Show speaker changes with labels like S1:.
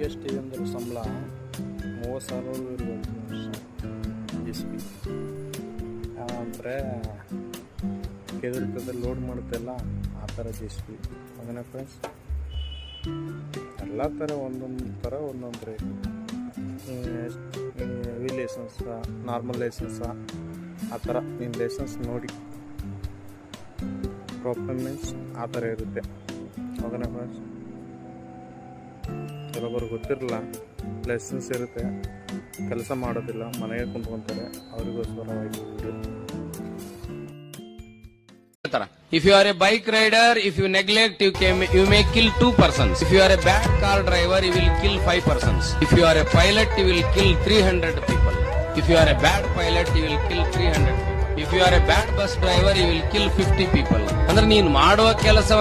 S1: ಎಷ್ಟು ಅಂದ್ರೆ ಸಂಬಳ 30,000 ಇರ್ಬೋದು JCB ಅಂದರೆ ಕೆದರ್ತದೆ ಲೋಡ್ ಮಾಡುತ್ತೆಲ್ಲ ಆ ಥರ JCB ಅದನ್ನ ಫ್ರೆಂಡ್ಸ್. ಎಲ್ಲ ಥರ ಒಂದೊಂದು ಥರ ಒಂದೊಂದು rate. Heavy licence, normal licence, ಆ ಥರ ನಿಮ್ಮ ಲೈಸೆನ್ಸ್ ನೋಡಿ ಪರ್ಫಾರ್ಮೆನ್ಸ್ ಆ ಥರ ಇರುತ್ತೆ. ಹೌದಾ ಫ್ರೆಂಡ್ಸ್? ಕೆಲವೊಬ್ಬರು ಗೊತ್ತಿರಲ್ಲ, ಲೈಸೆನ್ಸ್ ಇರುತ್ತೆ, ಕೆಲಸ ಮಾಡೋದಿಲ್ಲ, ಮನೆಗೆ ಕುಂತ್ಕೊಂತಾರೆ, ಅವರಿಗೋಸ್ಕರವಾಗಿ
S2: If you are a bike rider, if you neglect, you may kill 2 persons. If you are a bad car driver, you will kill 5 persons. If you are a pilot, you will kill 300 people. If you are a bad pilot, you will kill 300 people. If you are a bad bus driver, you will kill 50 people. ಅಂದ್ರೆ ನೀನು ಮಾಡುವ ಕೆಲಸ